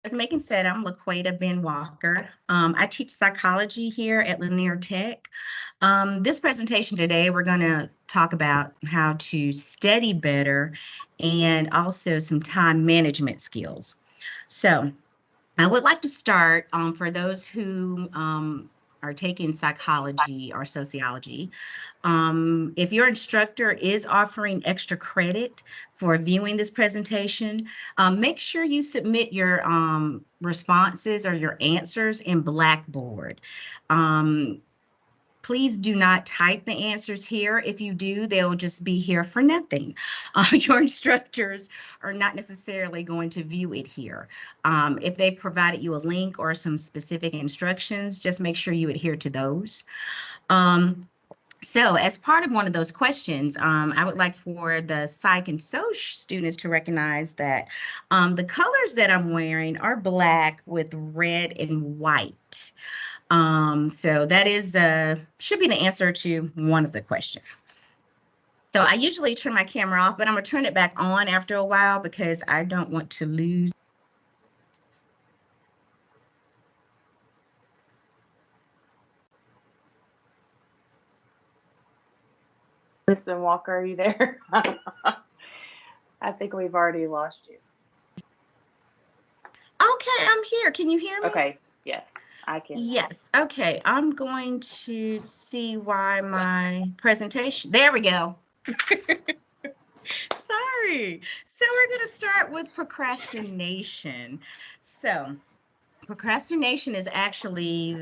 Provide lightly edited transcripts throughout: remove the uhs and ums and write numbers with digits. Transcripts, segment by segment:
as Megan said, I'm LaQueta Ben Walker. I teach psychology here at Lanier Tech. This presentation today, we're going to talk about how to study better and also some time management skills. So I would like to start for those who are taking psychology or sociology. If your instructor is offering extra credit for viewing this presentation, make sure you submit your responses or your answers in Blackboard. Please do not type the answers here. If you do, they'll just be here for nothing. Your instructors are not necessarily going to view it here. If they provided you a link or some specific instructions, just make sure you adhere to those. So as part of one of those questions, I would like for the psych and soc students to recognize that the colors that I'm wearing are black with red and white. So that is should be the answer to one of the questions. So I usually turn my camera off, but I'm gonna turn it back on after a while because I don't want to lose. Miss Ben Walker, are you there? I think we've already lost you. Okay, I'm here. Can you hear me? Okay, yes, I can. Yes, okay. I'm going to see why my presentation, there we go. Sorry. So we're going to start with procrastination. So procrastination is actually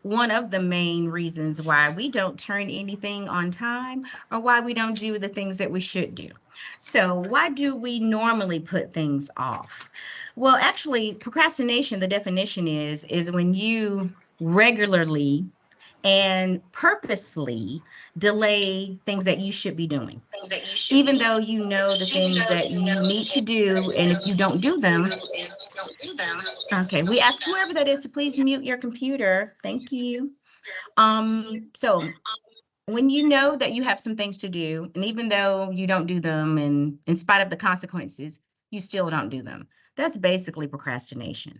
one of the main reasons why we don't turn anything on time or why we don't do the things that we should do. So why do we normally put things off? Well, actually, procrastination, the definition is when you regularly and purposely delay things that you should be doing, even though you know the things that you need to do, and if you don't do them. Okay, we ask whoever that is to please mute your computer. Thank you. So when you know that you have some things to do, and even though you don't do them, and in spite of the consequences, you still don't do them. That's basically procrastination.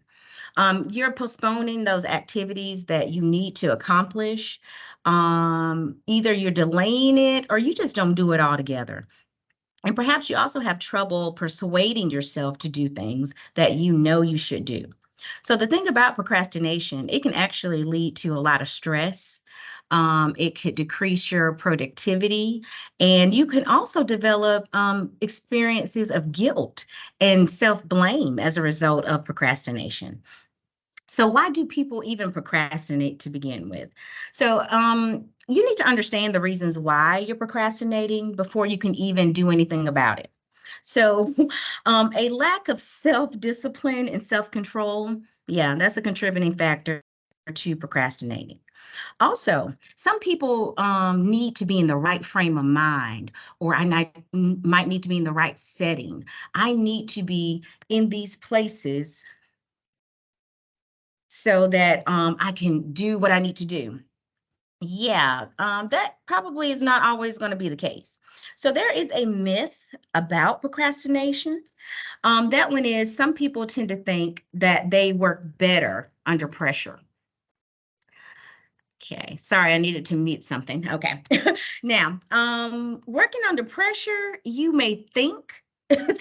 You're postponing those activities that you need to accomplish. Either you're delaying it or you just don't do it altogether. And perhaps you also have trouble persuading yourself to do things that you know you should do. So the thing about procrastination, it can actually lead to a lot of stress. It could decrease your productivity, and you can also develop experiences of guilt and self-blame as a result of procrastination. So why do people even procrastinate to begin with? So you need to understand the reasons why you're procrastinating before you can even do anything about it. So a lack of self-discipline and self-control, yeah, that's a contributing factor to procrastinating. Also, some people need to be in the right frame of mind, or might need to be in the right setting. I need to be in these places so that I can do what I need to do. Yeah, that probably is not always going to be the case. So there is a myth about procrastination. That one is some people tend to think that they work better under pressure. Okay, sorry, I needed to mute something. Okay. Now, working under pressure, you may think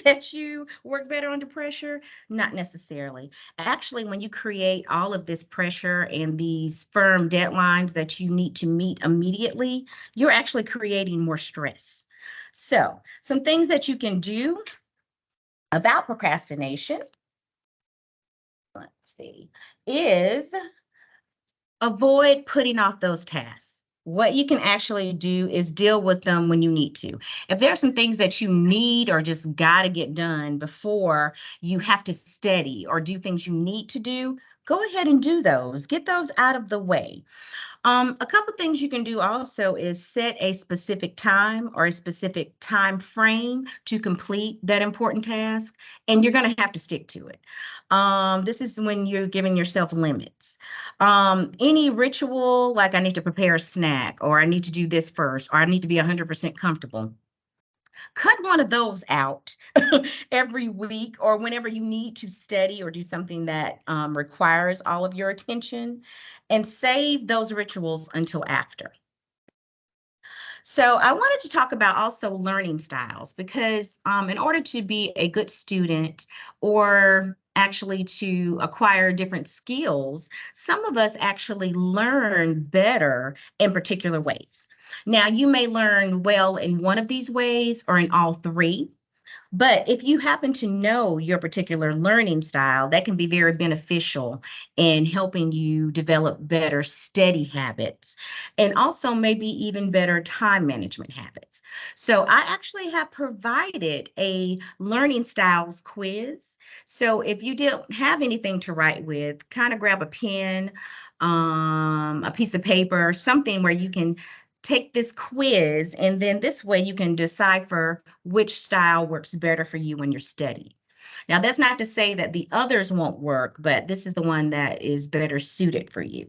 that you work better under pressure, not necessarily. Actually, when you create all of this pressure and these firm deadlines that you need to meet immediately, you're actually creating more stress. So, some things that you can do about procrastination, let's see, is avoid putting off those tasks. What you can actually do is deal with them when you need to. If there are some things that you need or just got to get done before you have to study or do things you need to do, go ahead and do those. Get those out of the way. A couple things you can do also is set a specific time or a specific time frame to complete that important task, and you're going to have to stick to it. This is when you're giving yourself limits. Any ritual, like I need to prepare a snack, or I need to do this first, or I need to be 100% comfortable. Cut one of those out every week or whenever you need to study or do something that requires all of your attention, and save those rituals until after. So I wanted to talk about also learning styles because in order to be a good student or actually to acquire different skills, some of us actually learn better in particular ways. Now, you may learn well in one of these ways or in all three. But if you happen to know your particular learning style, that can be very beneficial in helping you develop better study habits and also maybe even better time management habits. So I actually have provided a learning styles quiz. So if you don't have anything to write with, kind of grab a pen, a piece of paper, something where you can take this quiz, and then this way you can decipher which style works better for you when you're studying. Now, that's not to say that the others won't work, but this is the one that is better suited for you.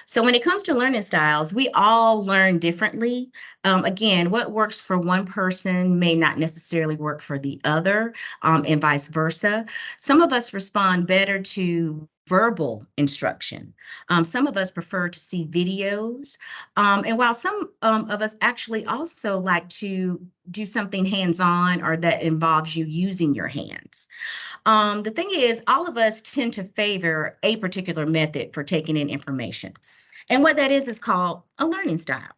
So when it comes to learning styles, we all learn differently. Again, what works for one person may not necessarily work for the other, and vice versa. Some of us respond better to verbal instruction. Some of us prefer to see videos. And while some of us actually also like to do something hands-on or that involves you using your hands. The thing is, all of us tend to favor a particular method for taking in information. And what that is called a learning style.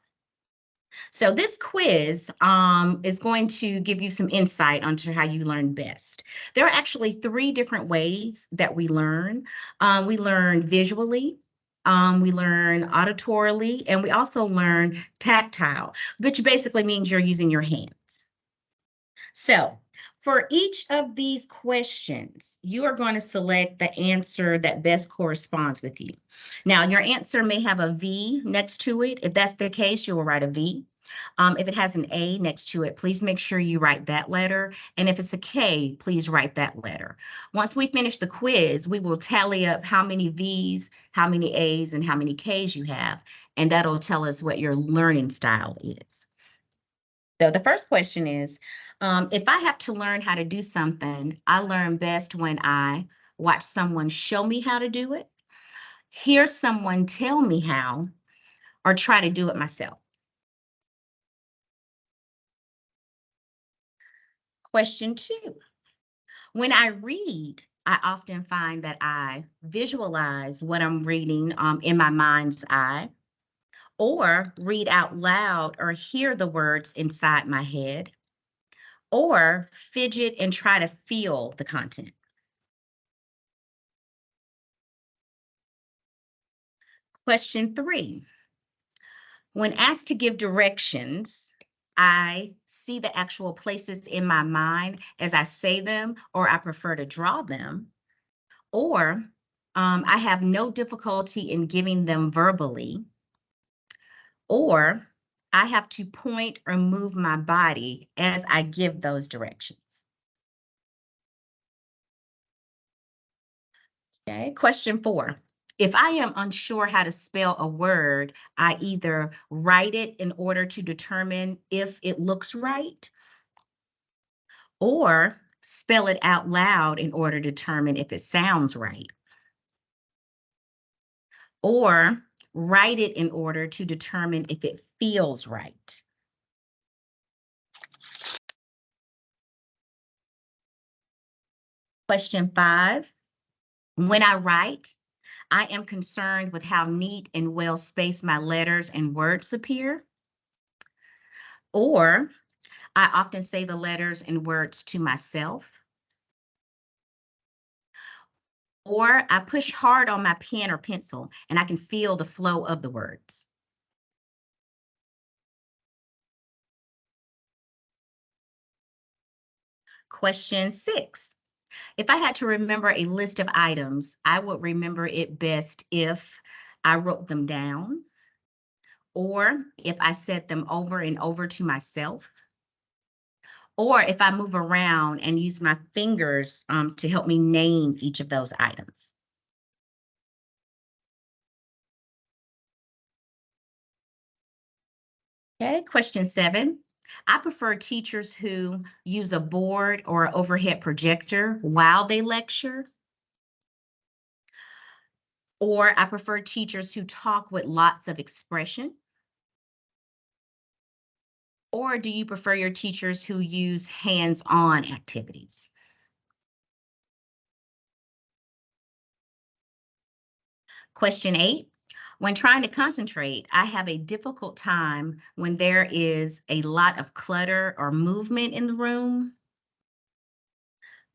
So this quiz is going to give you some insight onto how you learn best. There are actually three different ways that we learn. We learn visually, we learn auditorily, and we also learn tactile, which basically means you're using your hands. So for each of these questions, you are going to select the answer that best corresponds with you. Now, your answer may have a V next to it. If that's the case, you will write a V. If it has an A next to it, please make sure you write that letter. And if it's a K, please write that letter. Once we finish the quiz, we will tally up how many V's, how many A's, and how many K's you have. And that'll tell us what your learning style is. So the first question is, if I have to learn how to do something, I learn best when I watch someone show me how to do it, hear someone tell me how, or try to do it myself. Question two, when I read, I often find that I visualize what I'm reading in my mind's eye, or read out loud or hear the words inside my head, or fidget and try to feel the content. Question three, when asked to give directions, I see the actual places in my mind as I say them, or I prefer to draw them, or I have no difficulty in giving them verbally, or I have to point or move my body as I give those directions. Okay, question four. If I am unsure how to spell a word, I either write it in order to determine if it looks right, or spell it out loud in order to determine if it sounds right, or write it in order to determine if it feels right. Question five, when I write, I am concerned with how neat and well spaced my letters and words appear, or I often say the letters and words to myself, or I push hard on my pen or pencil and I can feel the flow of the words. Question six, if I had to remember a list of items, I would remember it best if I wrote them down, or if I said them over and over to myself, or if I move around and use my fingers to help me name each of those items. Okay, question seven. I prefer teachers who use a board or an overhead projector while they lecture, or I prefer teachers who talk with lots of expression. Or do you prefer your teachers who use hands-on activities? Question 8. When trying to concentrate, I have a difficult time when there is a lot of clutter or movement in the room,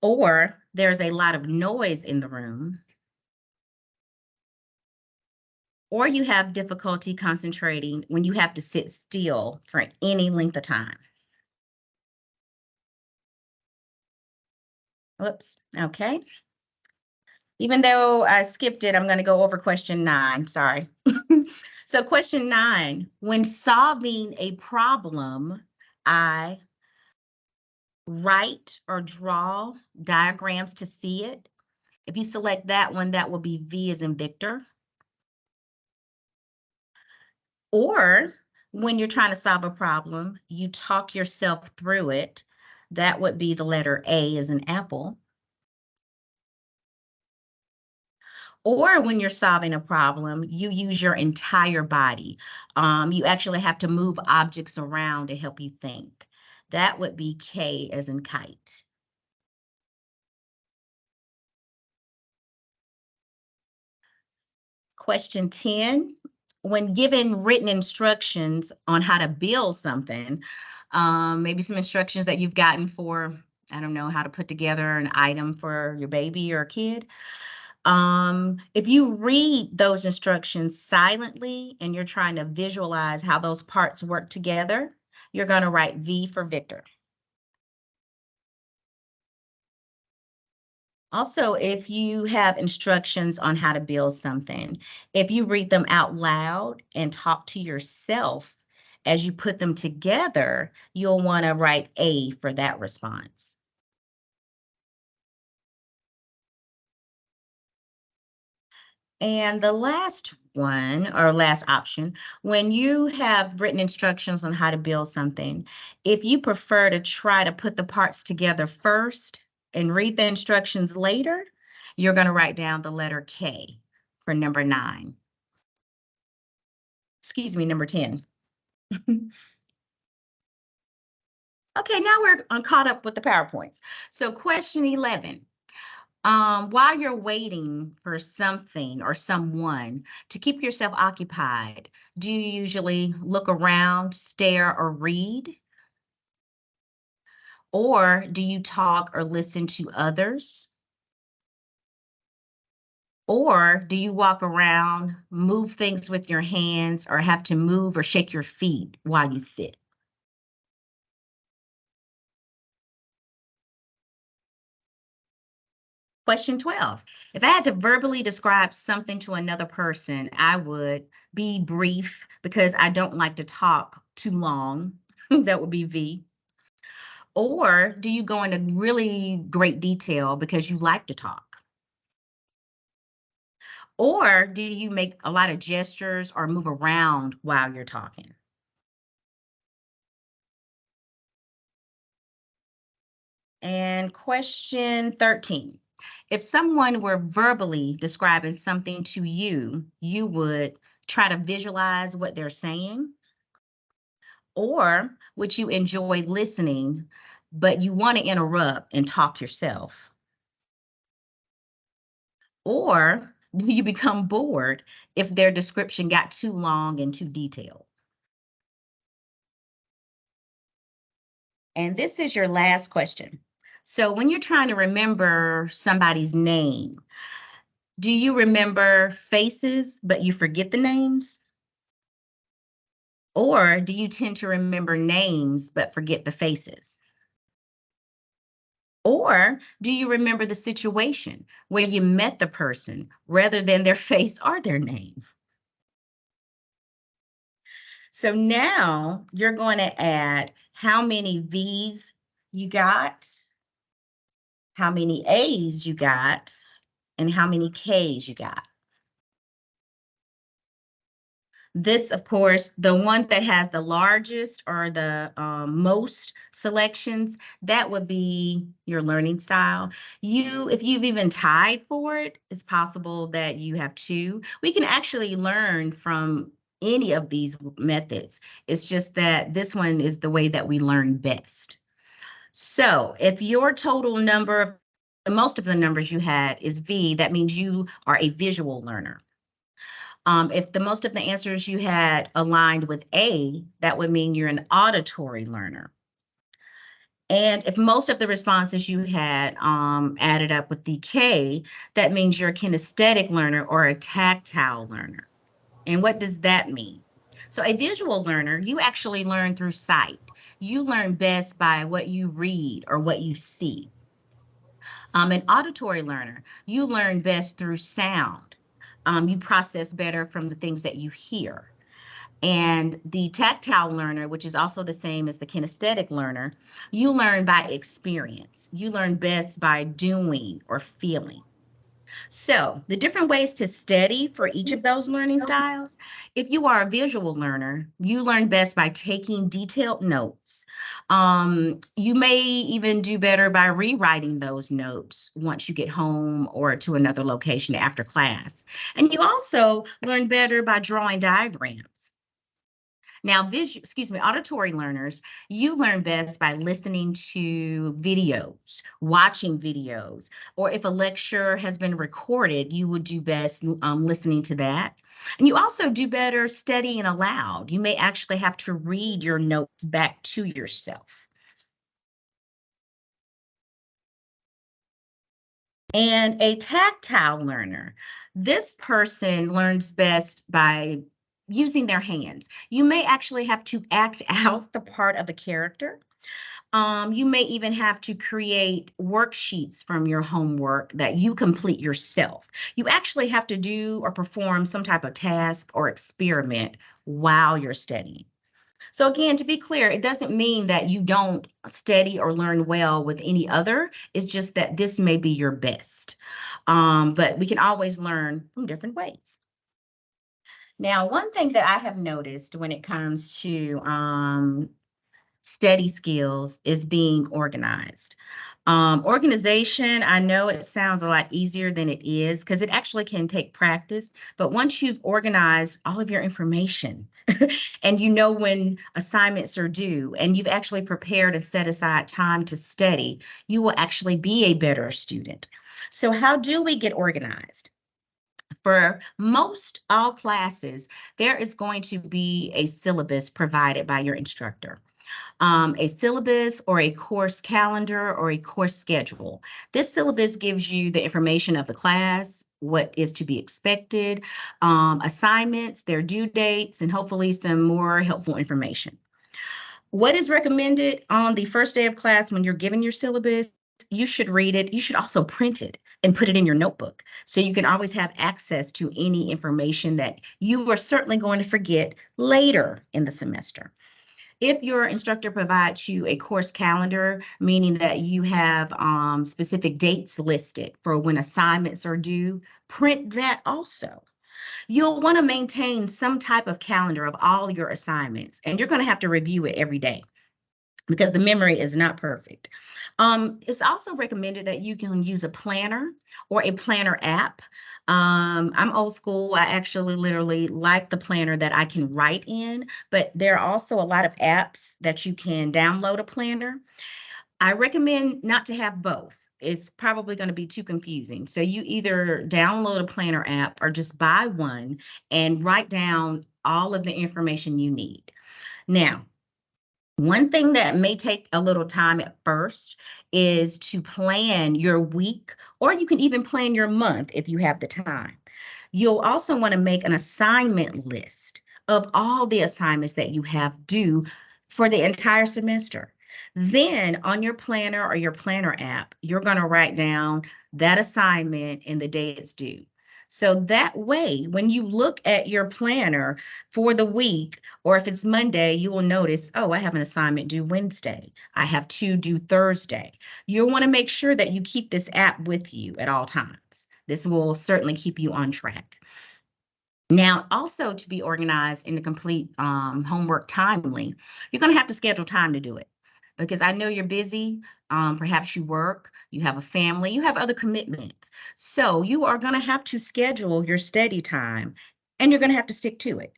or there's a lot of noise in the room, or you have difficulty concentrating when you have to sit still for any length of time. Whoops. Okay. Even though I skipped it, I'm going to go over question 9. Sorry. So, question 9, when solving a problem, I write or draw diagrams to see it. If you select that one, that will be V as in Victor. Or when you're trying to solve a problem, you talk yourself through it. That would be the letter A as in apple. Or when you're solving a problem, you use your entire body. You actually have to move objects around to help you think. That would be K as in kite. Question 10, when given written instructions on how to build something, maybe some instructions that you've gotten for, I don't know, how to put together an item for your baby or kid. If you read those instructions silently and you're trying to visualize how those parts work together, you're going to write V for Victor. Also, if you have instructions on how to build something, if you read them out loud and talk to yourself as you put them together, you'll want to write A for that response. And the last one, or last option, when you have written instructions on how to build something, if you prefer to try to put the parts together first and read the instructions later, you're going to write down the letter K for number 9. Excuse me, number 10. Okay, now we're caught up with the PowerPoints. So question 11. While you're waiting for something or someone to keep yourself occupied, do you usually look around, stare, or read? Or do you talk or listen to others? Or do you walk around, move things with your hands, or have to move or shake your feet while you sit? Question 12. If I had to verbally describe something to another person, I would be brief because I don't like to talk too long. That would be V. Or do you go into really great detail because you like to talk? Or do you make a lot of gestures or move around while you're talking? And question 13. If someone were verbally describing something to you, you would try to visualize what they're saying? Or would you enjoy listening, but you want to interrupt and talk yourself? Or do you become bored if their description got too long and too detailed? And this is your last question. So when you're trying to remember somebody's name, do you remember faces, but you forget the names? Or do you tend to remember names, but forget the faces? Or do you remember the situation where you met the person rather than their face or their name? So now you're going to add how many V's you got, how many A's you got, and how many K's you got. This, of course, the one that has the largest or the most selections, that would be your learning style. If you've even tied for it, it's possible that you have two. We can actually learn from any of these methods. It's just that this one is the way that we learn best. So if your total number, most of the numbers you had is V, that means you are a visual learner. If the most of the answers you had aligned with A, that would mean you're an auditory learner. And if most of the responses you had added up with the K, that means you're a kinesthetic learner or a tactile learner. And what does that mean? So a visual learner, you actually learn through sight. You learn best by what you read or what you see. An auditory learner, you learn best through sound. You process better from the things that you hear. And the tactile learner, which is also the same as the kinesthetic learner, you learn by experience. You learn best by doing or feeling. So, the different ways to study for each of those learning styles. If you are a visual learner, you learn best by taking detailed notes. You may even do better by rewriting those notes once you get home or to another location after class. And you also learn better by drawing diagrams. Now, auditory learners, you learn best by listening to videos, watching videos, or if a lecture has been recorded, you would do best listening to that. And you also do better studying aloud. You may actually have to read your notes back to yourself. And a tactile learner, this person learns best by using their hands. You may actually have to act out the part of a character. You may even have to create worksheets from your homework that you complete yourself. You actually have to do or perform some type of task or experiment while you're studying. So again, to be clear, it doesn't mean that you don't study or learn well with any other. It's just that this may be your best. But we can always learn from different ways. Now, one thing that I have noticed when it comes to study skills is being organized. Organization, I know it sounds a lot easier than it is because it actually can take practice. But once you've organized all of your information and you know when assignments are due and you've actually prepared and set aside time to study, you will actually be a better student. So, how do we get organized? For most all classes, there is going to be a syllabus provided by your instructor. A syllabus or a course calendar or a course schedule. This syllabus gives you the information of the class, what is to be expected, assignments, their due dates, and hopefully some more helpful information. What is recommended on the first day of class when you're given your syllabus? You should read it. You should also print it and put it in your notebook so you can always have access to any information that you are certainly going to forget later in the semester. If your instructor provides you a course calendar, meaning that you have specific dates listed for when assignments are due, print that also. You'll want to maintain some type of calendar of all your assignments, and you're going to have to review it every day because the memory is not perfect. It's also recommended that you can use a planner or a planner app. I'm old school. I actually literally like the planner that I can write in, but there are also a lot of apps that you can download a planner. I recommend not to have both. It's probably going to be too confusing. So you either download a planner app or just buy one and write down all of the information you need. Now, one thing that may take a little time at first is to plan your week, or you can even plan your month if you have the time. You'll also want to make an assignment list of all the assignments that you have due for the entire semester. Then on your planner or your planner app, you're going to write down that assignment and the day it's due. So that way, when you look at your planner for the week, or if it's Monday, you will notice, oh, I have an assignment due Wednesday. I have two due Thursday. You'll want to make sure that you keep this app with you at all times. This will certainly keep you on track. Now, also to be organized and to complete homework timely, you're going to have to schedule time to do it because I know you're busy. Perhaps you work, you have a family, you have other commitments. So you are going to have to schedule your study time and you're going to have to stick to it.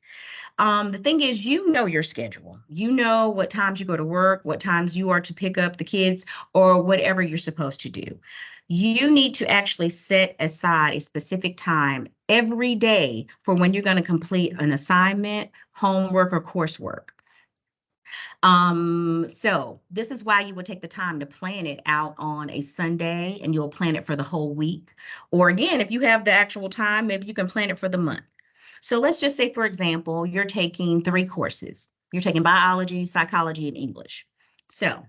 The thing is, you know your schedule. You know what times you go to work, what times you are to pick up the kids, or whatever you're supposed to do. You need to actually set aside a specific time every day for when you're going to complete an assignment, homework, or coursework. So this is why you would take the time to plan it out on a Sunday and you'll plan it for the whole week. Or again, if you have the actual time, maybe you can plan it for the month. So let's just say, for example, you're taking 3 courses. You're taking biology, psychology, and English. So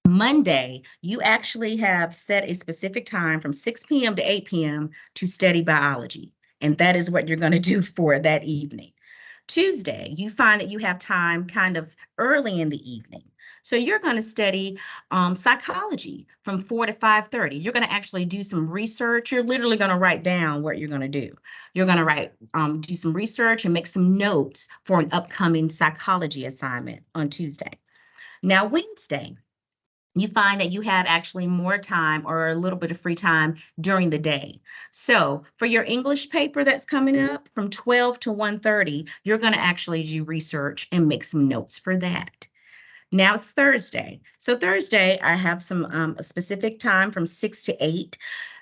Monday, you actually have set a specific time from 6 p.m. to 8 p.m. to study biology. And that is what you're going to do for that evening. Tuesday, you find that you have time kind of early in the evening. So you're going to study psychology from 4 to 5:30. You're going to actually do some research. You're literally going to write down what you're going to do. You're going to do some research and make some notes for an upcoming psychology assignment on Tuesday. Now, Wednesday, you find that you have actually more time or a little bit of free time during the day. So for your English paper that's coming up from 12 to 1:30, you're going to actually do research and make some notes for that. Now it's Thursday. So Thursday, I have some a specific time from 6 to 8.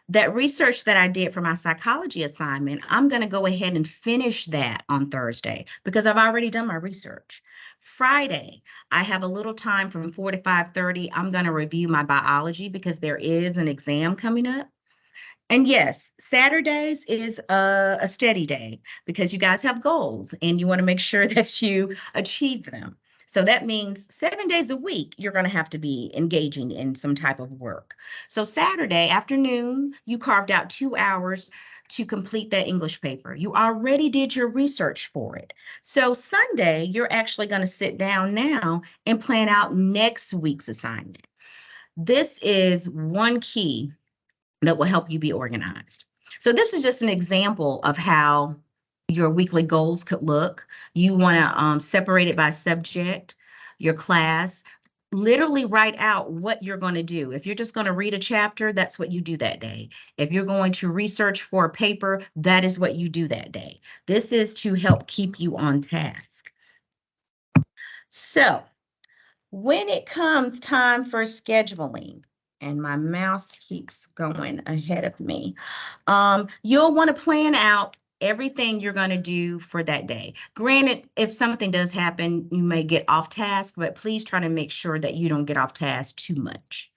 That research that I did for my psychology assignment, I'm going to go ahead and finish that on Thursday because I've already done my research. Friday, I have a little time from 4 to 5:30. I'm going to review my biology because there is an exam coming up. And yes, Saturdays is a steady day because you guys have goals and you want to make sure that you achieve them. So that means 7 days a week, you're going to have to be engaging in some type of work. So Saturday afternoon, you carved out 2 hours to complete that English paper. You already did your research for it. So Sunday, you're actually going to sit down now and plan out next week's assignment. This is one key that will help you be organized. So this is just an example of how your weekly goals could look. You want to separate it by subject, your class, literally write out what you're going to do. If you're just going to read a chapter, that's what you do that day. If you're going to research for a paper, that is what you do that day. This is to help keep you on task. So when it comes time for scheduling, and my mouse keeps going ahead of me, you'll want to plan out everything you're going to do for that day. Granted, if something does happen, you may get off task, but please try to make sure that you don't get off task too much.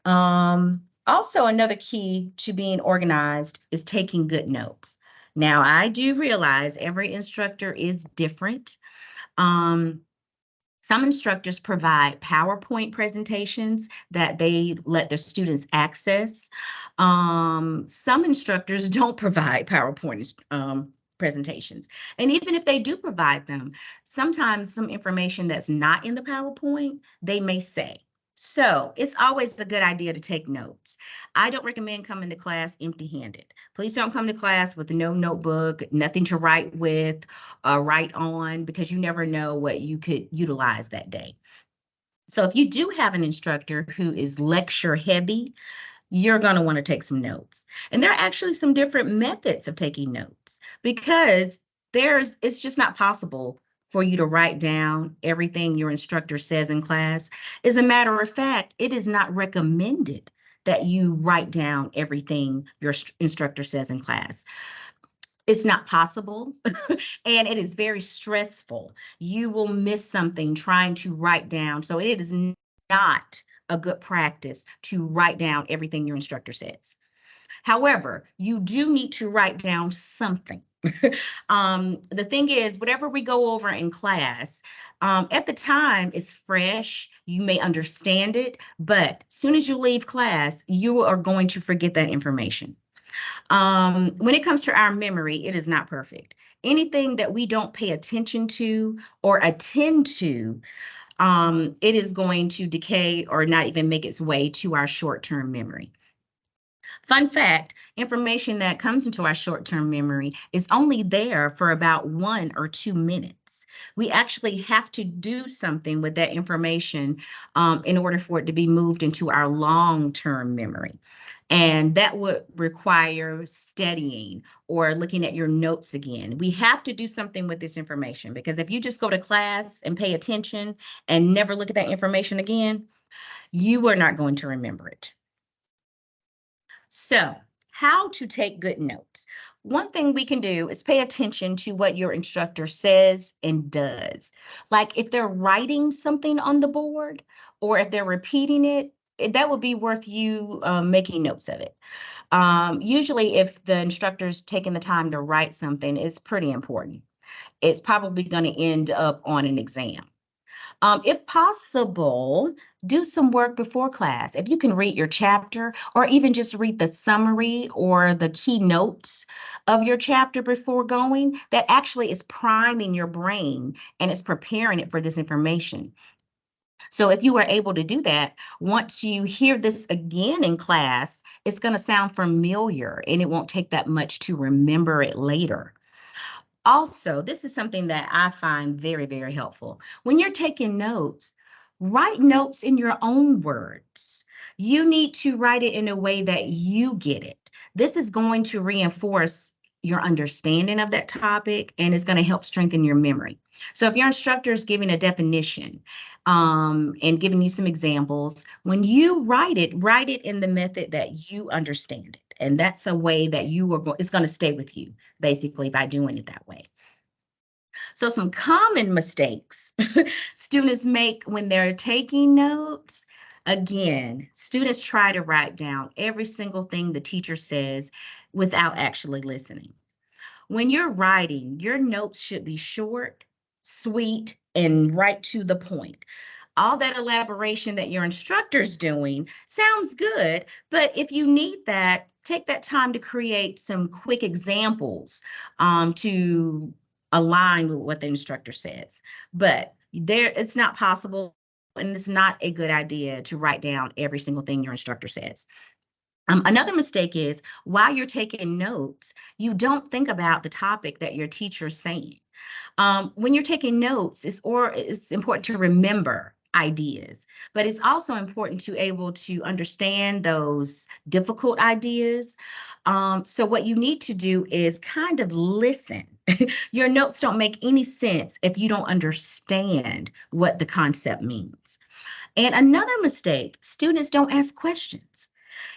Also, another key to being organized is taking good notes. Now, I do realize every instructor is different. Um, some instructors provide PowerPoint presentations that they let their students access. Some instructors don't provide PowerPoint presentations. And even if they do provide them, sometimes some information that's not in the PowerPoint, they may say. So it's always a good idea to take notes. I don't recommend coming to class empty-handed. Please don't come to class with no notebook, nothing to write with, write on, because you never know what you could utilize that day. So if you do have an instructor who is lecture heavy, you're going to want to take some notes. And there are actually some different methods of taking notes because it's just not possible for you to write down everything your instructor says in class. As a matter of fact, it is not recommended that you write down everything your instructor says in class. It's not possible and it is very stressful. You will miss something trying to write down. So it is not a good practice to write down everything your instructor says. However, you do need to write down something. The thing is, whatever we go over in class, at the time it's fresh, you may understand it, but as soon as you leave class, you are going to forget that information. When it comes to our memory, it is not perfect. Anything that we don't pay attention to or attend to, it is going to decay or not even make its way to our short-term memory. Fun fact, information that comes into our short-term memory is only there for about 1 or 2 minutes. We actually have to do something with that information in order for it to be moved into our long-term memory. And that would require studying or looking at your notes again. We have to do something with this information because if you just go to class and pay attention and never look at that information again, you are not going to remember it. So, how to take good notes. One thing we can do is pay attention to what your instructor says and does. Like if they're writing something on the board or if they're repeating it, that would be worth you making notes of it. Usually, if the instructor's taking the time to write something, it's pretty important. It's probably going to end up on an exam. If possible, do some work before class. If you can read your chapter or even just read the summary or the key notes of your chapter before going, that actually is priming your brain and it's preparing it for this information. So if you are able to do that, once you hear this again in class, it's going to sound familiar and it won't take that much to remember it later. Also, this is something that I find very, very helpful. When you're taking notes, write notes in your own words. You need to write it in a way that you get it. This is going to reinforce your understanding of that topic and it's going to help strengthen your memory. So if your instructor is giving a definition and giving you some examples, when you write it in the method that you understand it. And that's a way that it's going to stay with you basically by doing it that way. So some common mistakes students make when they're taking notes. Again, students try to write down every single thing the teacher says without actually listening. When you're writing, your notes should be short, sweet, and right to the point. All that elaboration that your instructor's doing sounds good, but if you need that, take that time to create some quick examples to align with what the instructor says. But it's not possible and it's not a good idea to write down every single thing your instructor says. Another mistake is while you're taking notes, you don't think about the topic that your teacher's saying. When you're taking notes, it's important to remember ideas, but it's also important to able to understand those difficult ideas. So what you need to do is kind of listen. Your notes don't make any sense if you don't understand what the concept means. And another mistake, students don't ask questions.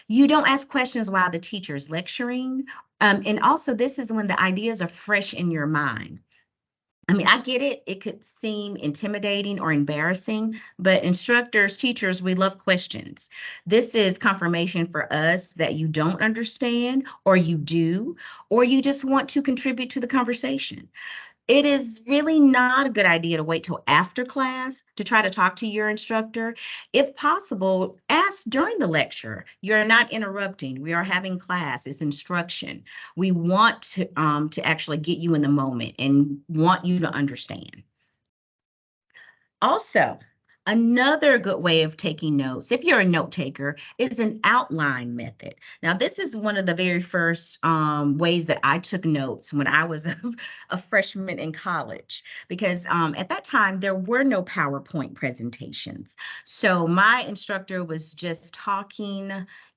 You don't ask questions while the teacher is lecturing. And also, this is when the ideas are fresh in your mind. I mean, I get it. It could seem intimidating or embarrassing, but instructors, teachers, we love questions. This is confirmation for us that you don't understand, or you do, or you just want to contribute to the conversation. It is really not a good idea to wait till after class to try to talk to your instructor. If possible, ask during the lecture. You're not interrupting. We are having class. It's instruction. We want to actually get you in the moment and want you to understand. Also, another good way of taking notes, if you're a note taker, is an outline method. Now, this is one of the very first ways that I took notes when I was a freshman in college, because at that time, there were no PowerPoint presentations. So my instructor was just talking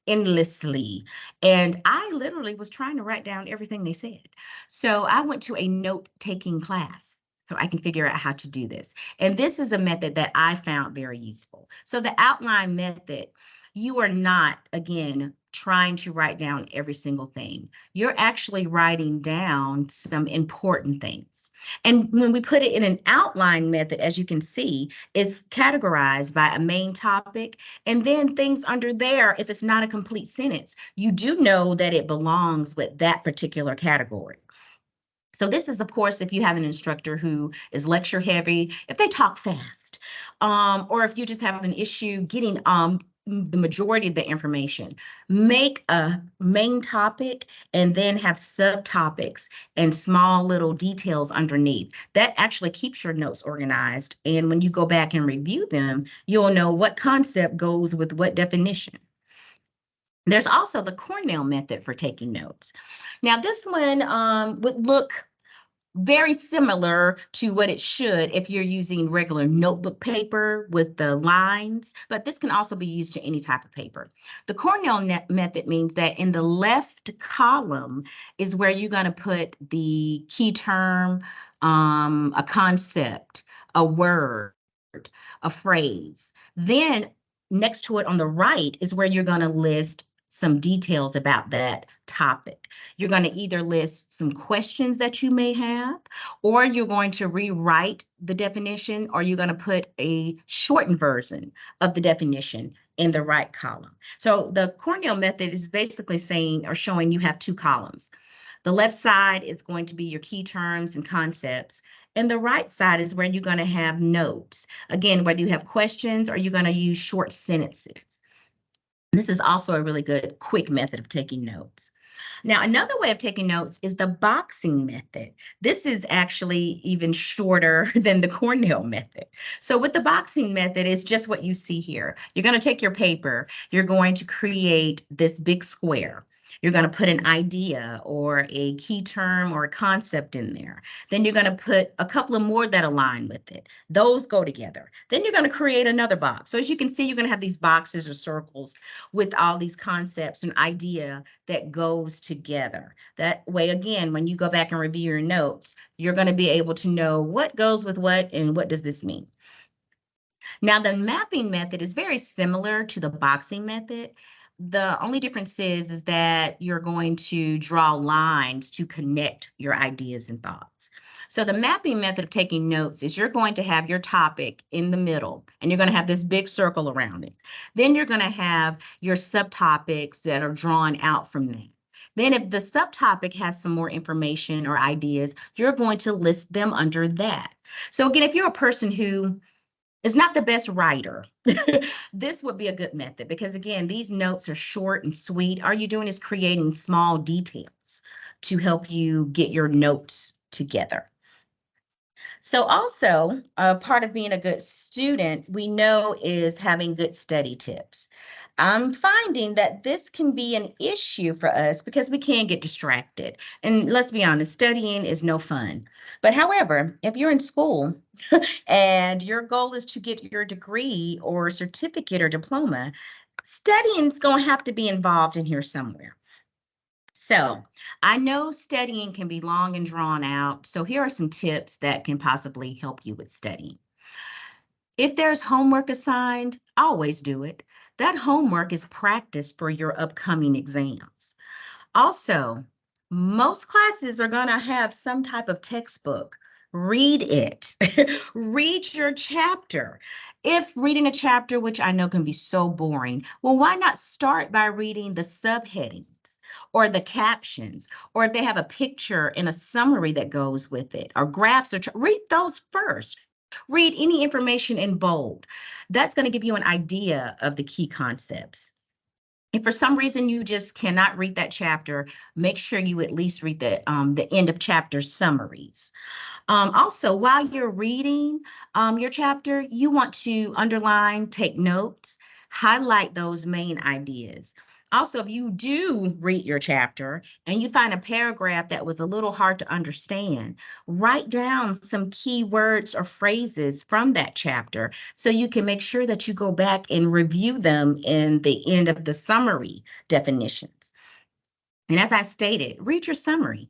endlessly, and I literally was trying to write down everything they said. So I went to a note-taking class so I can figure out how to do this. And this is a method that I found very useful. So the outline method, you are not, again, trying to write down every single thing. You're actually writing down some important things. And when we put it in an outline method, as you can see, it's categorized by a main topic. And then things under there, if it's not a complete sentence, you do know that it belongs with that particular category. So this is, of course, if you have an instructor who is lecture heavy, if they talk fast, or if you just have an issue getting the majority of the information, make a main topic and then have subtopics and small little details underneath. That actually keeps your notes organized. And when you go back and review them, you'll know what concept goes with what definition. There's also the Cornell method for taking notes. Now, this one would look very similar to what it should if you're using regular notebook paper with the lines, but this can also be used to any type of paper. The Cornell method means that in the left column is where you're going to put the key term, a concept, a word, a phrase. Then next to it on the right is where you're going to list some details about that topic. You're going to either list some questions that you may have, or you're going to rewrite the definition, or you're going to put a shortened version of the definition in the right column. So the Cornell method is basically saying or showing you have two columns. The left side is going to be your key terms and concepts, and the right side is where you're going to have notes. Again, whether you have questions or you're going to use short sentences. This is also a really good quick method of taking notes. Now, another way of taking notes is the boxing method. This is actually even shorter than the Cornell method. So with the boxing method, it's just what you see here. You're going to take your paper, you're going to create this big square. You're going to put an idea or a key term or a concept in there. Then you're going to put a couple of more that align with it. Those go together. Then you're going to create another box. So as you can see, you're going to have these boxes or circles with all these concepts and idea that goes together. That way, again, when you go back and review your notes, you're going to be able to know what goes with what and what does this mean. Now, the mapping method is very similar to the boxing method. The only difference is that you're going to draw lines to connect your ideas and thoughts. So the mapping method of taking notes is you're going to have your topic in the middle, and you're going to have this big circle around it. Then you're going to have your subtopics that are drawn out from that. Then if the subtopic has some more information or ideas, you're going to list them under that. So again, if you're a person who is not the best writer, this would be a good method because again, these notes are short and sweet. All you're doing is creating small details to help you get your notes together. So also, part of being a good student, we know is having good study tips. I'm finding that this can be an issue for us because we can get distracted. And let's be honest, studying is no fun. But however, if you're in school and your goal is to get your degree or certificate or diploma, studying is going to have to be involved in here somewhere. So I know studying can be long and drawn out. So here are some tips that can possibly help you with studying. If there's homework assigned, always do it. That homework is practice for your upcoming exams. Also, most classes are going to have some type of textbook. Read it. Read your chapter. If reading a chapter, which I know can be so boring, well, why not start by reading the subheadings or the captions, or if they have a picture and a summary that goes with it, or graphs, or read those first. Read any information in bold. That's going to give you an idea of the key concepts. If for some reason you just cannot read that chapter, make sure you at least read the end of chapter summaries. Also, while you're reading your chapter, you want to underline, take notes, highlight those main ideas. Also, if you do read your chapter and you find a paragraph that was a little hard to understand, write down some key words or phrases from that chapter so you can make sure that you go back and review them in the end of the summary definitions. And as I stated, read your summary.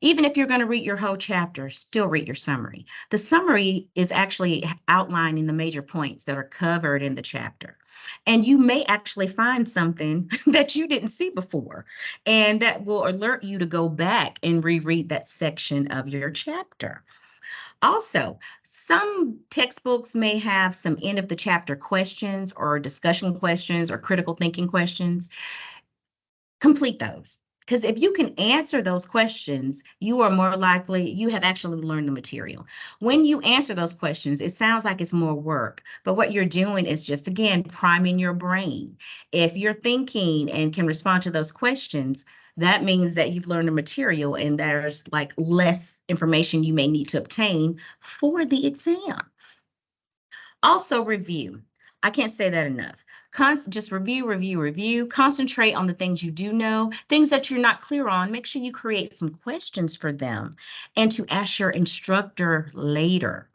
Even if you're going to read your whole chapter, still read your summary. The summary is actually outlining the major points that are covered in the chapter. And you may actually find something that you didn't see before, and that will alert you to go back and reread that section of your chapter. Also, some textbooks may have some end of the chapter questions or discussion questions or critical thinking questions. Complete those. Because if you can answer those questions, you are more likely, you have actually learned the material. When you answer those questions, it sounds like it's more work, but what you're doing is just, again, priming your brain. If you're thinking and can respond to those questions, that means that you've learned the material and there's like less information you may need to obtain for the exam. Also review. I can't say that enough. Just review, concentrate on the things you do know, things that you're not clear on. Make sure you create some questions for them and to ask your instructor later.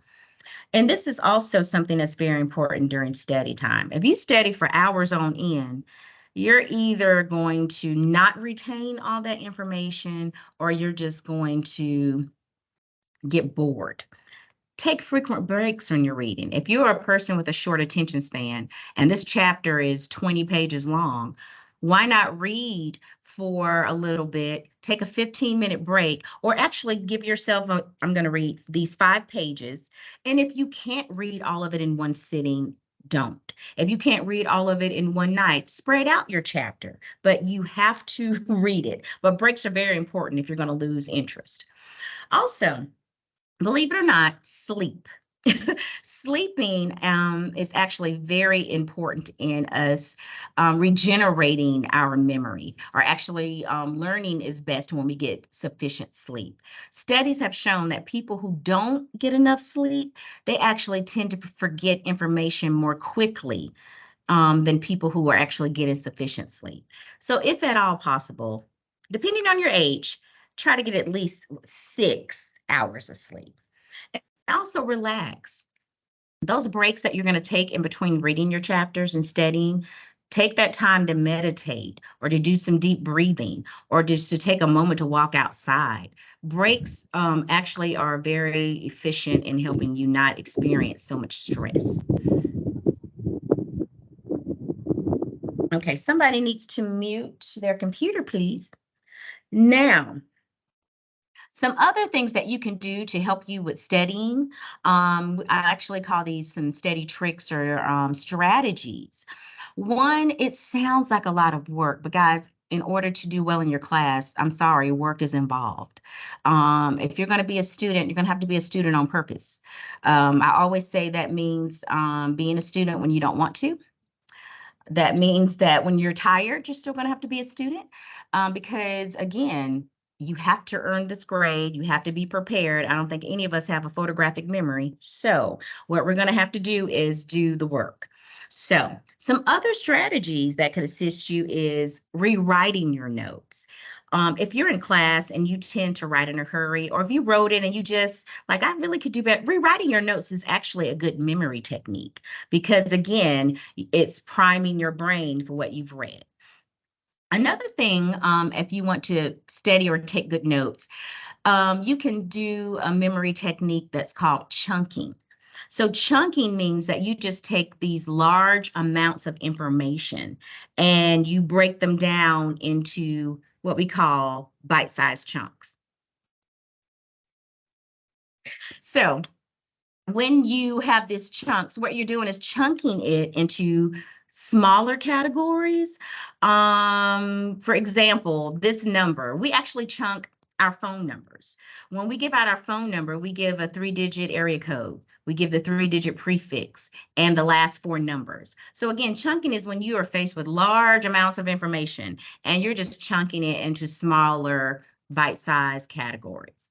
And this is also something that's very important during study time. If you study for hours on end, you're either going to not retain all that information or you're just going to get bored. Take frequent breaks when you're reading. If you're a person with a short attention span and this chapter is 20 pages long, why not read for a little bit, take a 15-minute break, or actually give yourself I'm going to read these 5 pages. And if you can't read all of it in one sitting, don't. If you can't read all of it in one night, spread out your chapter, but you have to read it. But breaks are very important if you're going to lose interest. Also, believe it or not, sleep. Sleeping is actually very important in us regenerating our memory, or actually learning is best when we get sufficient sleep. Studies have shown that people who don't get enough sleep, they actually tend to forget information more quickly than people who are actually getting sufficient sleep. So if at all possible, depending on your age, try to get at least 6 hours of sleep. Also relax. Those breaks that you're going to take in between reading your chapters and studying, take that time to meditate or to do some deep breathing or just to take a moment to walk outside. Breaks actually are very efficient in helping you not experience so much stress. Okay, somebody needs to mute their computer, please. Now, some other things that you can do to help you with studying, I actually call these some study tricks or strategies. One, it sounds like a lot of work, but guys, in order to do well in your class, I'm sorry, work is involved. If you're going to be a student, you're going to have to be a student on purpose. I always say that means being a student when you don't want to. That means that when you're tired, you're still going to have to be a student because, again, you have to earn this grade. You have to be prepared. I don't think any of us have a photographic memory. So what we're going to have to do is do the work. So some other strategies that could assist you is rewriting your notes. If you're in class and you tend to write in a hurry, or if you wrote it and you just like, I really could do better, rewriting your notes is actually a good memory technique because, again, it's priming your brain for what you've read. Another thing, if you want to study or take good notes, you can do a memory technique that's called chunking. So chunking means that you just take these large amounts of information and you break them down into what we call bite-sized chunks. So when you have these chunks, what you're doing is chunking it into smaller categories. For example, this number, we actually chunk our phone numbers. When we give out our phone number, we give a 3-digit area code. We give the 3-digit prefix and the last 4 numbers. So again, chunking is when you are faced with large amounts of information and you're just chunking it into smaller bite-sized categories.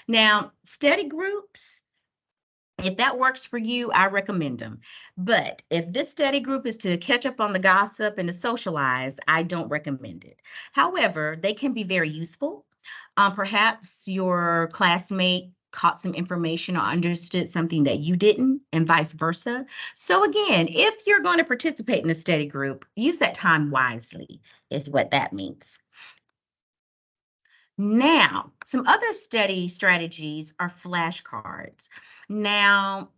Now, study groups, if that works for you, I recommend them. But if this study group is to catch up on the gossip and to socialize, I don't recommend it. However, they can be very useful. Perhaps your classmate caught some information or understood something that you didn't, and vice versa. So again, if you're going to participate in a study group, use that time wisely, is what that means. Now, some other study strategies are flashcards. Now,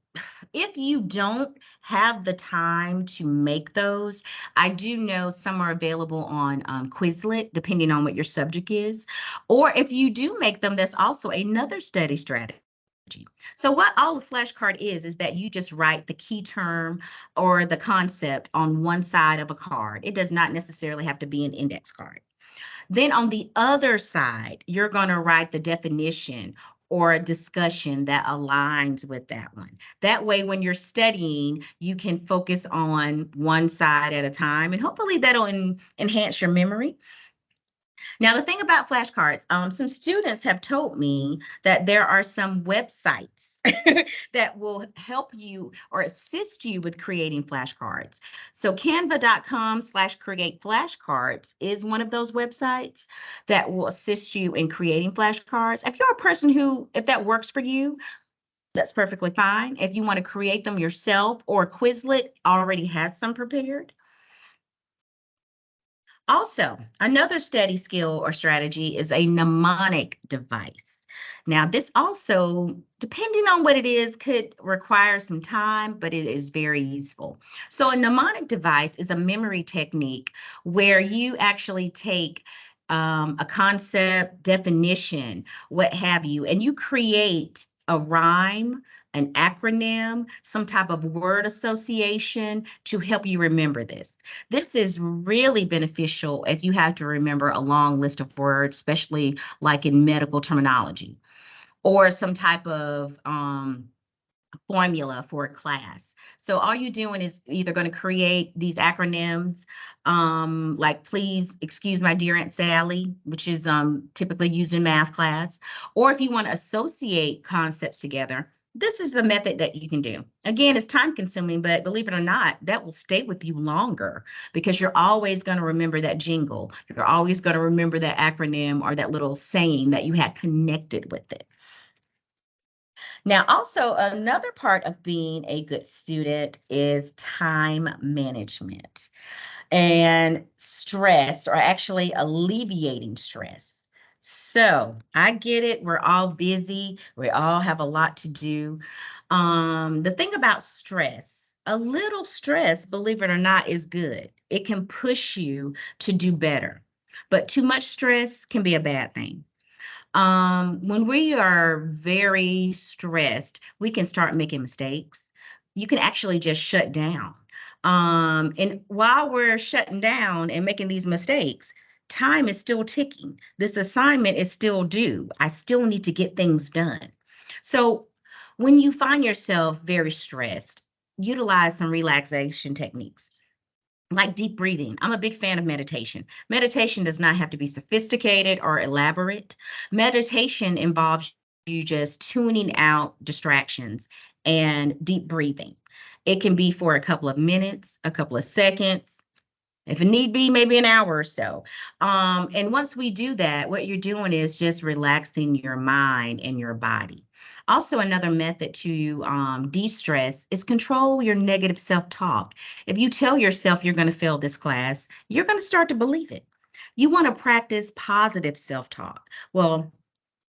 if you don't have the time to make those, I do know some are available on Quizlet, depending on what your subject is. Or if you do make them, that's also another study strategy. So what all a flashcard is that you just write the key term or the concept on one side of a card. It does not necessarily have to be an index card. Then on the other side, you're going to write the definition or a discussion that aligns with that one. That way, when you're studying, you can focus on one side at a time, and hopefully that'll enhance your memory. Now, the thing about flashcards, some students have told me that there are some websites that will help you or assist you with creating flashcards. So canva.com/create flashcards is one of those websites that will assist you in creating flashcards. If you're a person who, if that works for you, that's perfectly fine. If you want to create them yourself, or Quizlet already has some prepared. Also, another study skill or strategy is a mnemonic device. Now, this also, depending on what it is, could require some time, but it is very useful. So, a mnemonic device is a memory technique where you actually take a concept, definition, what have you, and you create a rhyme, an acronym, some type of word association to help you remember this. This is really beneficial if you have to remember a long list of words, especially like in medical terminology, or some type of formula for a class. So all you're doing is either going to create these acronyms, like please excuse my dear Aunt Sally, which is typically used in math class, or if you want to associate concepts together, this is the method that you can do. Again, it's time consuming, but believe it or not, that will stay with you longer because you're always going to remember that jingle. You're always going to remember that acronym or that little saying that you had connected with it. Now, also another part of being a good student is time management and stress, or actually alleviating stress. So I get it. We're all busy. We all have a lot to do. The thing about stress, a little stress, believe it or not, is good. It can push you to do better, but too much stress can be a bad thing. When we are very stressed, we can start making mistakes. You can actually just shut down. And while we're shutting down and making these mistakes, time is still ticking. This assignment is still due. I still need to get things done. So when you find yourself very stressed, utilize some relaxation techniques like deep breathing. I'm a big fan of meditation. Meditation does not have to be sophisticated or elaborate. Meditation involves you just tuning out distractions and deep breathing. It can be for a couple of minutes, a couple of seconds, if it need be, maybe an hour or so. And once we do that, what you're doing is just relaxing your mind and your body. Also, another method to de-stress is control your negative self-talk. If you tell yourself you're going to fail this class, you're going to start to believe it. You want to practice positive self-talk. Well,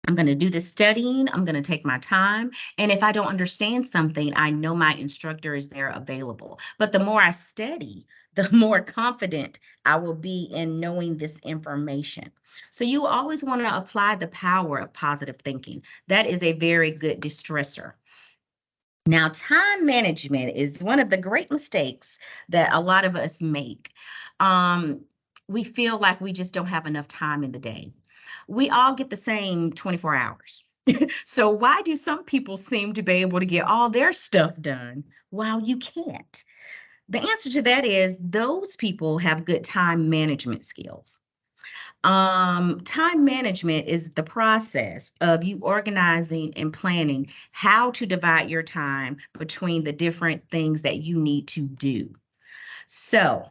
I'm going to do this studying. I'm going to take my time. And if I don't understand something, I know my instructor is there available. But the more I study, the more confident I will be in knowing this information. So you always want to apply the power of positive thinking. That is a very good distressor. Now, time management is one of the great mistakes that a lot of us make. Um, we feel like we just don't have enough time in the day. We all get the same 24 hours. So why do some people seem to be able to get all their stuff done while you can't? The answer to that is those people have good time management skills. Time management is the process of you organizing and planning how to divide your time between the different things that you need to do. So,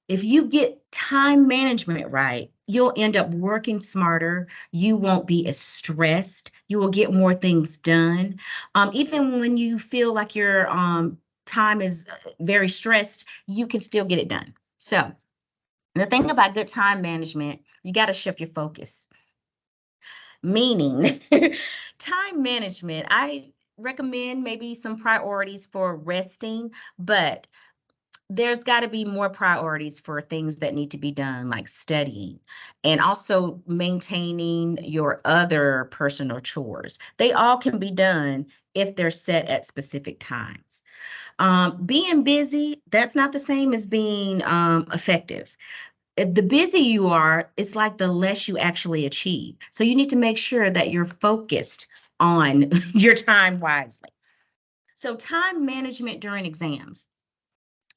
if you get time management right, you'll end up working smarter. You won't be as stressed. You will get more things done. Even when you feel like your time is very stressed, you can still get it done. So, the thing about good time management, you got to shift your focus. Meaning, time management, I recommend maybe some priorities for resting, but there's got to be more priorities for things that need to be done, like studying and also maintaining your other personal chores. They all can be done if they're set at specific times. Being busy, that's not the same as being effective. If the busier you are, it's like the less you actually achieve. So you need to make sure that you're focused on your time wisely. So time management during exams.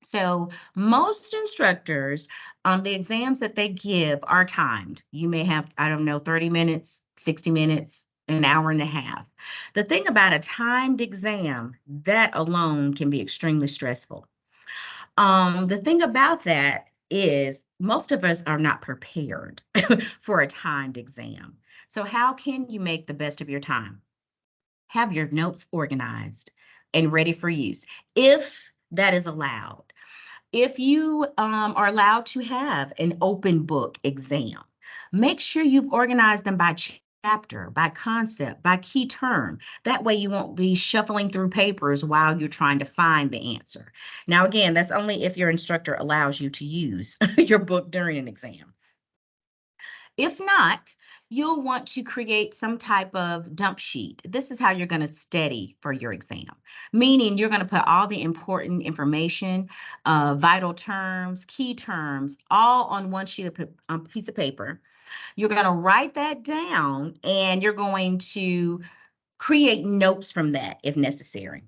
So most instructors, the exams that they give are timed. You may have, I don't know, 30 minutes, 60 minutes, an hour and a half. The thing about a timed exam, that alone can be extremely stressful. The thing about that is most of us are not prepared for a timed exam. So how can you make the best of your time? Have your notes organized and ready for use, if that is allowed. If you are allowed to have an open book exam, make sure you've organized them by chapter, by concept, by key term. That way you won't be shuffling through papers while you're trying to find the answer. Now, again, that's only if your instructor allows you to use your book during an exam. If not, you'll want to create some type of dump sheet. This is how you're going to study for your exam, meaning you're going to put all the important information, vital terms, key terms, all on one sheet of piece of paper. You're going to write that down and you're going to create notes from that if necessary.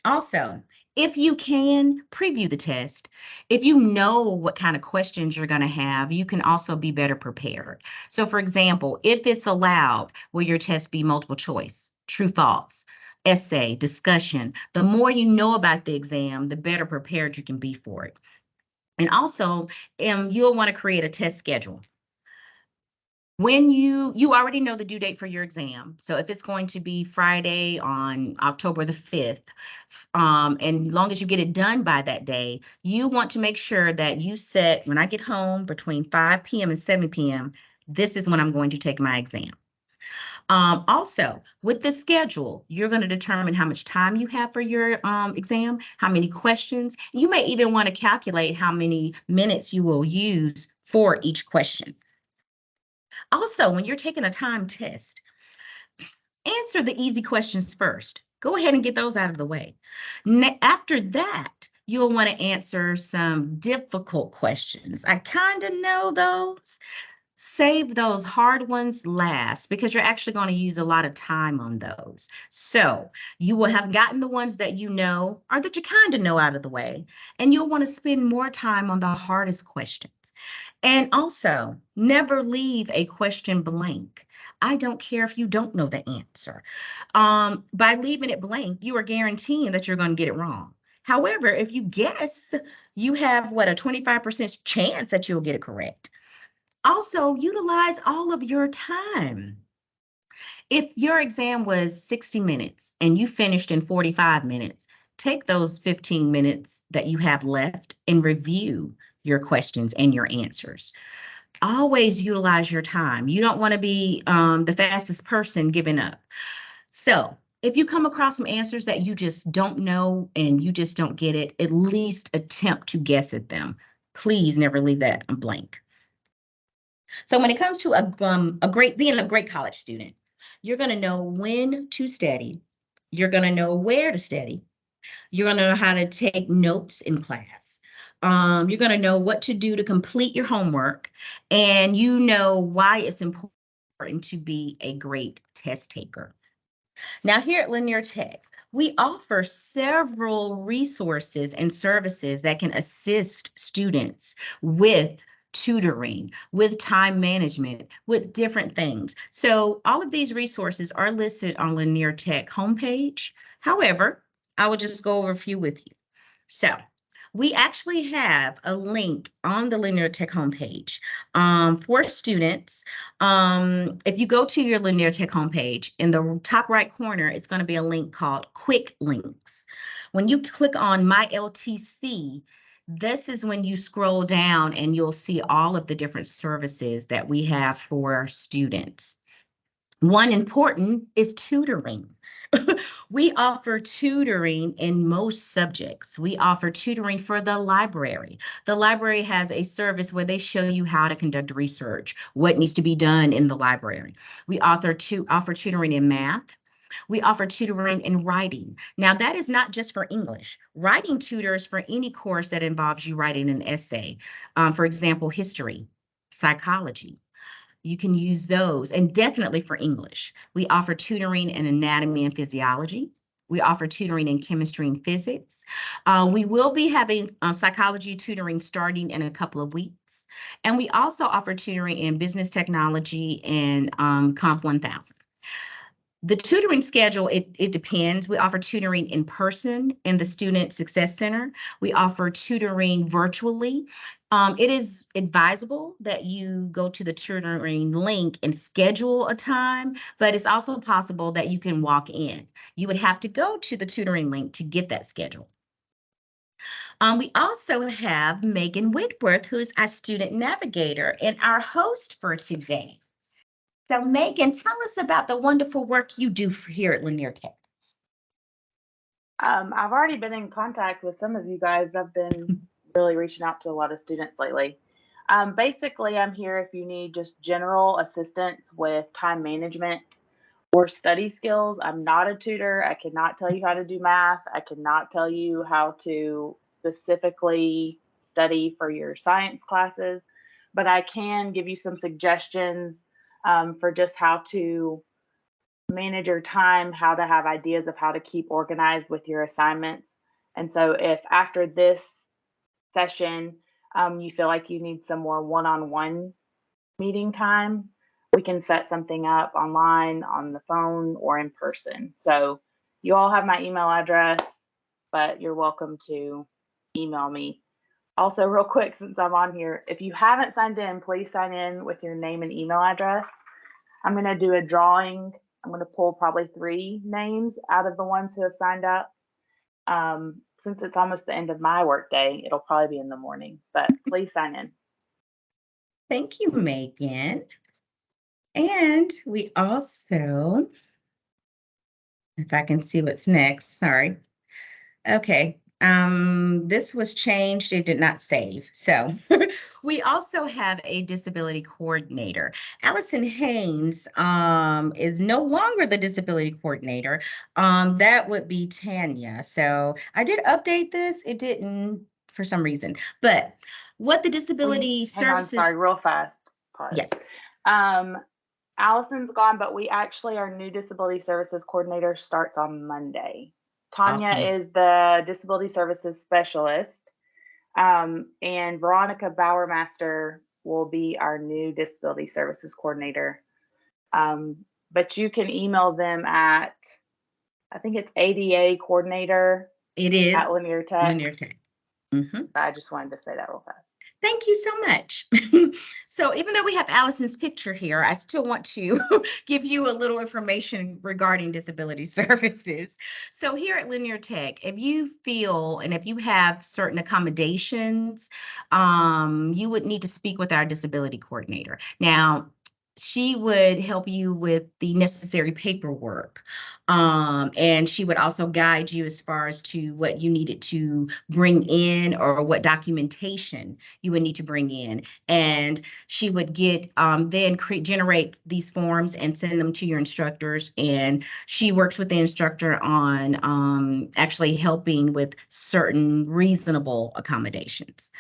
Also, if you can, preview the test. If you know what kind of questions you're going to have, you can also be better prepared. So, for example, if it's allowed, will your test be multiple choice, true, false, essay, discussion? The more you know about the exam, the better prepared you can be for it. And also, you'll want to create a test schedule. When you already know the due date for your exam. So if it's going to be Friday on October the 5th, and long as you get it done by that day, you want to make sure that you set, when I get home between 5 p.m. and 7 p.m., this is when I'm going to take my exam. Also, with the schedule, you're going to determine how much time you have for your exam, how many questions. You may even want to calculate how many minutes you will use for each question. Also, when you're taking a time test, answer the easy questions first. Go ahead and get those out of the way. After that, you'll want to answer some difficult questions. I kind of know those. Save those hard ones last because you're actually going to use a lot of time on those. So you will have gotten the ones that you know or that you kind of know out of the way, and you'll want to spend more time on the hardest questions. And also, never leave a question blank. I don't care if you don't know the answer. By leaving it blank, you are guaranteeing that you're going to get it wrong. However, if you guess, you have what, a 25% chance that you'll get it correct. Also, utilize all of your time. If your exam was 60 minutes and you finished in 45 minutes, take those 15 minutes that you have left and review your questions and your answers. Always utilize your time. You don't want to be the fastest person giving up. So, if you come across some answers that you just don't know and you just don't get it, at least attempt to guess at them. Please never leave that blank. So when it comes to being a great college student, you're going to know when to study. You're going to know where to study. You're going to know how to take notes in class. You're going to know what to do to complete your homework, and you know why it's important to be a great test taker. Now, here at Lanier Tech, we offer several resources and services that can assist students with tutoring, with time management, with different things. So all of these resources are listed on Lanier Tech homepage. However, I will just go over a few with you. So we actually have a link on the Lanier Tech homepage for students. If you go to your Lanier Tech homepage, in the top right corner, it's going to be a link called Quick Links. When you click on My LTC, this is when you scroll down and you'll see all of the different services that we have for students. One important is tutoring. We offer tutoring in most subjects. We offer tutoring for the library. The library has a service where they show you how to conduct research, what needs to be done in the library. We offer tutoring in math. We offer tutoring in writing. Now, that is not just for English. Writing tutors for any course that involves you writing an essay. For example, history, psychology. You can use those, and definitely for English. We offer tutoring in anatomy and physiology. We offer tutoring in chemistry and physics. We will be having psychology tutoring starting in a couple of weeks. And we also offer tutoring in business technology and Comp 1000. The tutoring schedule, it depends. We offer tutoring in person in the Student Success Center. We offer tutoring virtually. It is advisable that you go to the tutoring link and schedule a time, but it's also possible that you can walk in. You would have to go to the tutoring link to get that schedule. We also have Megan Whitworth, who is our student navigator and our host for today. So Megan, tell us about the wonderful work you do here at Lanier Tech. I've already been in contact with some of you guys. I've been really reaching out to a lot of students lately. Basically, I'm here if you need just general assistance with time management or study skills. I'm not a tutor. I cannot tell you how to do math. I cannot tell you how to specifically study for your science classes, but I can give you some suggestions for just how to manage your time, how to have ideas of how to keep organized with your assignments. And so, if after this session you feel like you need some more one on one meeting time, we can set something up online, on the phone, or in person. So, you all have my email address, but you're welcome to email me. Also, real quick, since I'm on here, if you haven't signed in, please sign in with your name and email address. I'm going to do a drawing. I'm going to pull probably 3 names out of the ones who have signed up. Since it's almost the end of my workday, it'll probably be in the morning, but please sign in. Thank you, Megan. And we also, if I can see what's next, sorry. Okay, this was changed, it did not save. So we also have a disability coordinator. Allison Haynes is no longer the disability coordinator. That would be Tanya. So I did update this, it didn't for some reason, but what the disability Hang on, services, sorry, real fast. Pause. yes, Allison's gone, but we actually, our new disability services coordinator starts on Monday. Tanya awesome. is the disability services specialist, and Veronica Bowermaster will be our new disability services coordinator. But you can email them at, I think it's ADA coordinator It is at Lanier Tech. Lanier Tech. Mhm. I just wanted to say that real fast. Thank you so much. So even though we have Allison's picture here, I still want to give you a little information regarding disability services. So here at Linear Tech, if you feel and if you have certain accommodations, you would need to speak with our disability coordinator. Now, she would help you with the necessary paperwork. And she would also guide you as far as to what you needed to bring in or what documentation you would need to bring in. And she would get then generate these forms and send them to your instructors. And she works with the instructor on actually helping with certain reasonable accommodations.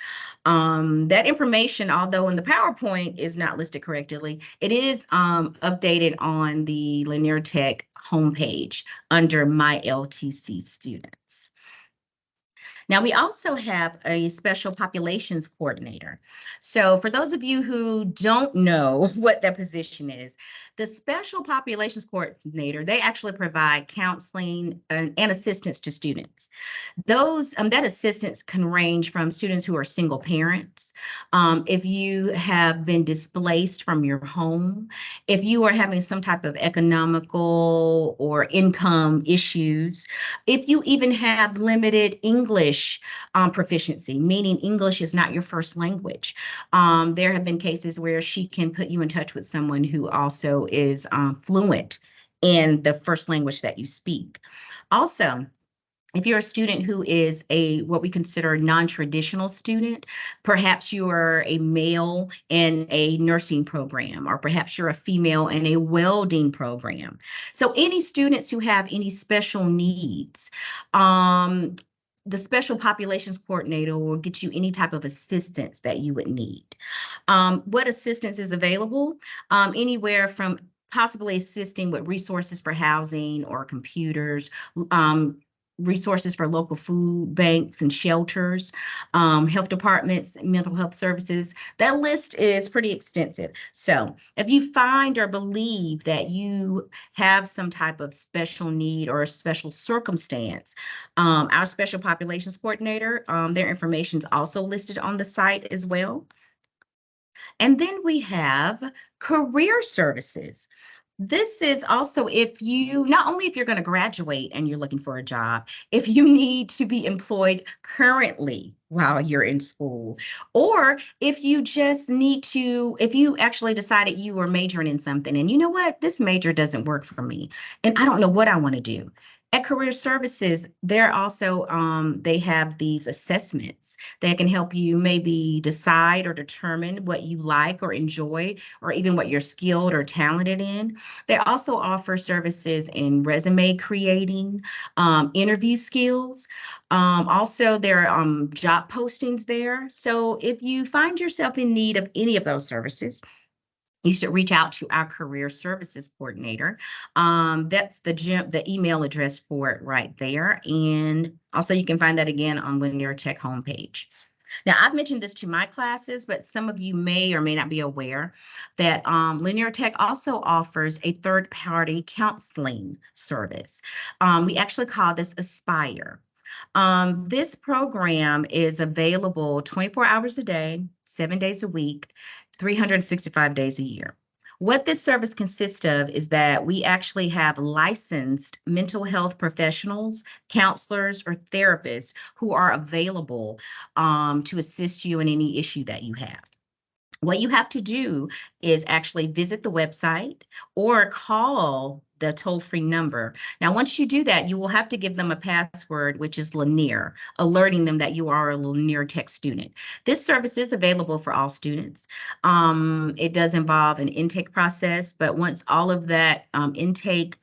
That information, although in the PowerPoint is not listed correctly, it is updated on the Lanier Tech homepage under My LTC Students. Now, we also have a special populations coordinator. So for those of you who don't know what that position is, the special populations coordinator, they actually provide counseling and assistance to students. That assistance can range from students who are single parents, if you have been displaced from your home, if you are having some type of economical or income issues, if you even have limited English proficiency, meaning English is not your first language. There have been cases where she can put you in touch with someone who also is fluent in the first language that you speak. Also, if you're a student who is what we consider a non-traditional student, perhaps you are a male in a nursing program, or perhaps you're a female in a welding program. So any students who have any special needs, the special populations coordinator will get you any type of assistance that you would need. What assistance is available? Anywhere from possibly assisting with resources for housing or computers, um, resources for local food banks and shelters, health departments, mental health services. That list is pretty extensive. So if you find or believe that you have some type of special need or a special circumstance, our special populations coordinator, their information is also listed on the site as well. And then we have career services. This is also if you, not only if you're going to graduate and you're looking for a job, if you need to be employed currently while you're in school, or if you just need to, if you actually decided you were majoring in something and you know what, this major doesn't work for me and I don't know what I want to do. At Career Services, they're also, they have these assessments that can help you maybe decide or determine what you like or enjoy, or even what you're skilled or talented in. They also offer services in resume creating, interview skills. Also, there are job postings there. So if you find yourself in need of any of those services, you should reach out to our career services coordinator. That's the email address for it right there. And also you can find that again on Lanier Tech homepage. Now, I've mentioned this to my classes, but some of you may or may not be aware that Lanier Tech also offers a third-party counseling service. We actually call this Aspire. This program is available 24 hours a day, 7 days a week, 365 days a year. What this service consists of is that we actually have licensed mental health professionals, counselors, or therapists who are available to assist you in any issue that you have. What you have to do is actually visit the website or call the toll-free number. Now, once you do that, you will have to give them a password, which is Lanier, alerting them that you are a Lanier Tech student. This service is available for all students. It does involve an intake process, but once all of that intake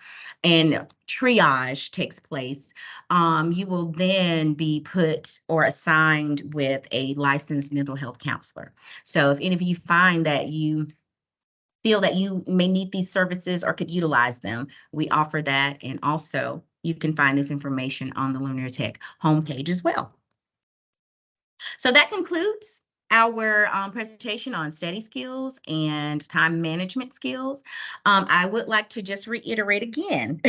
and triage takes place, you will then be put or assigned with a licensed mental health counselor. So if any of you find that you feel that you may need these services or could utilize them, we offer that. And also you can find this information on the Lunar Tech homepage as well. So that concludes our presentation on study skills and time management skills. I would like to just reiterate again,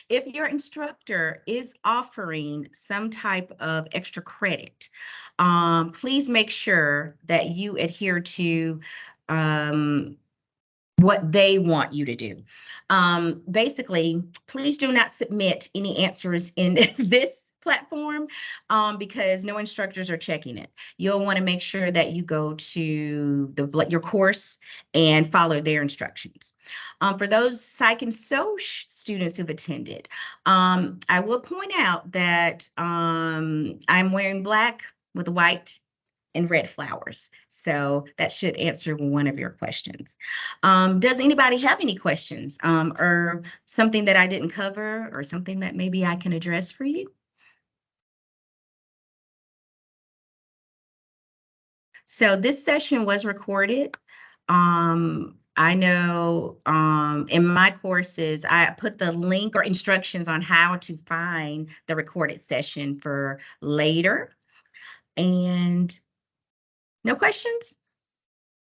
if your instructor is offering some type of extra credit, please make sure that you adhere to what they want you to do. Basically, please do not submit any answers in this platform because no instructors are checking it. You'll want to make sure that you go to your course and follow their instructions. For those Psych and Soc students who've attended, I will point out that I'm wearing black with white and red flowers. So that should answer one of your questions. Does anybody have any questions or something that I didn't cover or something that maybe I can address for you? So this session was recorded. I know in my courses, I put the link or instructions on how to find the recorded session for later. And no questions?